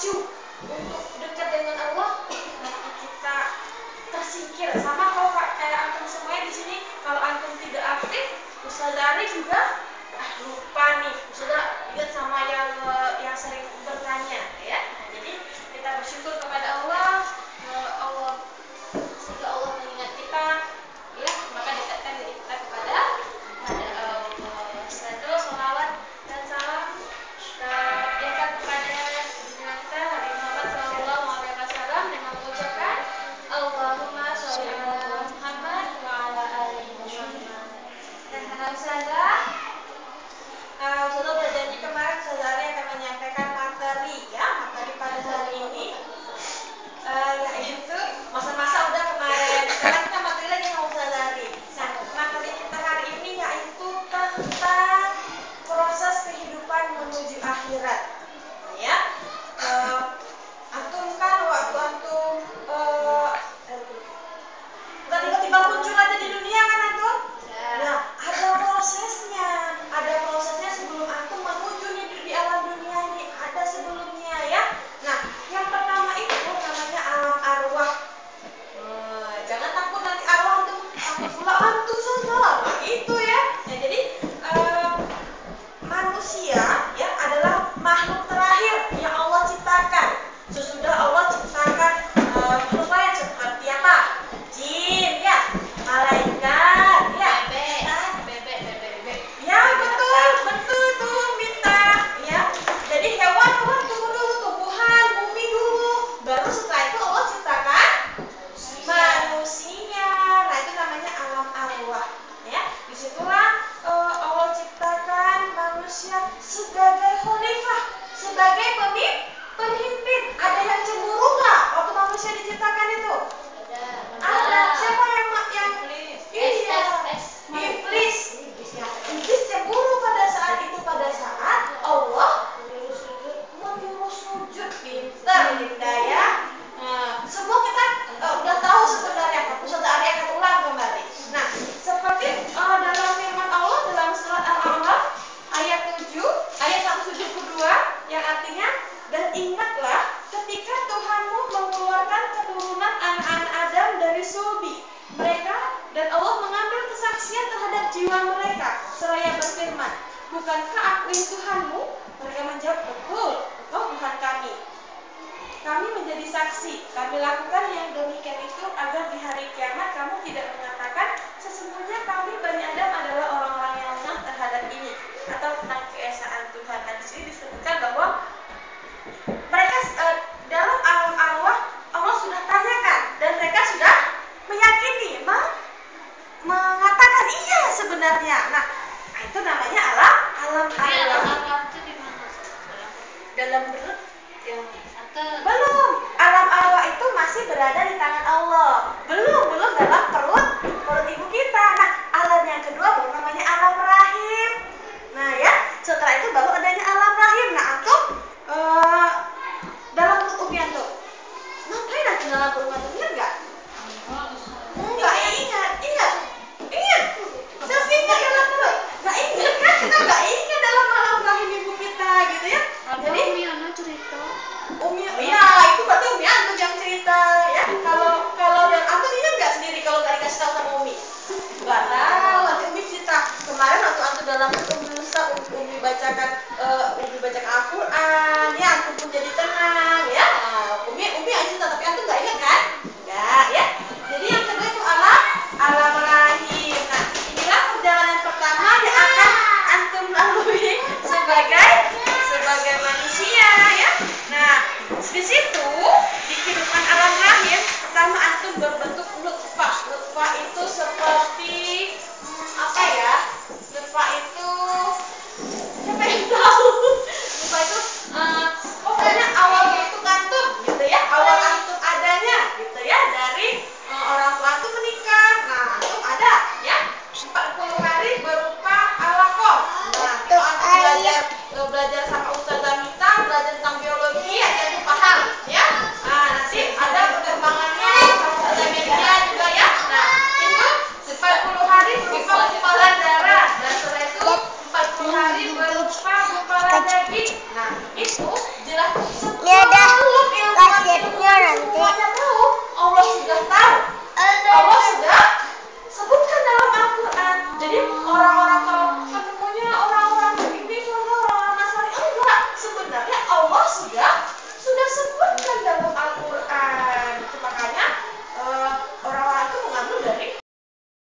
maju untuk dekat dengan Allah, kita tersingkir. Sama kalau kayak antum semuanya di sini, kalau antum tidak aktif, Ustazah Ari juga lupa nih. Ustazah ingat sama yang sering bertanya ya. Nah, jadi kita bersyukur kepada Allah, sehingga Allah mengingat kita ya, maka dekatkan diri kita kepada Allah. Setelah sholawat dan salam kita berikan kepada junjungan kita Nabi Muhammad SAW dengan mengucapkan Allahumma sholli ala Muhammad wa ala ali Muhammad. Dan Ustazah berjanji kemarin Ustazah Ari akan menyampaikan materi ya, materi pada hari ini yaitu masa-masa udah kemarin. Sekarang kita materi lagi sama Ustazah Ari. Nah, materi kita hari ini yaitu tentang proses kehidupan menuju akhirat. Ya, antum kan waktu antum bukan tiba-tiba muncul aja di dunia kan antum? Nah, ada prosesnya sebelum antum menuju nih di alam dunia ini, ada sebelumnya ya. Nah, yang pertama itu namanya alam arwah. Jangan takut nanti arwah antum takut pula antum salah. Nah, itu ya. Nah, jadi manusia ya adalah makhluk terakhir yang Allah ciptakan. Sesudah Allah ciptakan makhluk lain seperti apa? Jin ya, malaikat ya, bebek. Ya, betul tuh Minta ya. Jadi hewan tunggu dulu, tumbuhan, bumi dulu. Baru setelah itu Allah ciptakan manusia. Nah, itu namanya alam arwah ya. Disitulah Allah ciptakan manusia sebagai khalifah, sebagai pemimpin. Ada yang cemburu nggak waktu manusia diciptakan itu? Ada. Siapa yang iya, iblis. Iblis cemburu pada saat itu, pada saat Allah menyuruh sujud. Pinter Linda ya. Semua kita udah tahu sebenarnya. Ustazah Ari akan ulang kembali. Nah, seperti dalam firman Allah dalam surat Al-A'raf ayat 172 yang artinya, dan ingatlah ketika Tuhanmu mengeluarkan keturunan anak-anak Adam dari sulbi mereka, dan Allah mengambil kesaksian terhadap jiwa mereka seraya berfirman, bukankah aku ini Tuhanmu? Mereka menjawab, betul, engkau Tuhan kami. Kami menjadi saksi, kami lakukan yang demikian itu agar di hari kiamat kamu tidak mengatakan sesungguhnya kami Bani Adam adalah orang-orang yang lemah terhadap ini, atau tentang keesaan Tuhan. Dan di sini disebutkan bahwa mereka dalam alam arwah Allah sudah tanyakan dan mereka sudah meyakini, mengatakan iya sebenarnya. Nah, itu namanya alam arwah. Dalam perut yang belum, alam arwah itu masih berada di tangan Allah. Belum dalam perut ibu kita. Nah, alam yang kedua baru namanya alam rahim. Nah ya, setelah itu baru adanya alam rahim. Nah, antum dalam perut umi antum ngapain antum dalam perut antum? Ingat nggak? Enggak, ingat. Sesingkat dalam perut. Nggak ingat kan? Kita nggak ingat dalam alam rahim ibu kita gitu ya. Jadi Umi Ana cerita. ya itu berarti Umi antum yang cerita ya. Kalau dan antum ingat nggak sendiri kalau nggak dikasih tahu sama Umi? Nggak tahu. Nanti Umi cerita kemarin waktu antum dalam Umi bacakan Al-Quran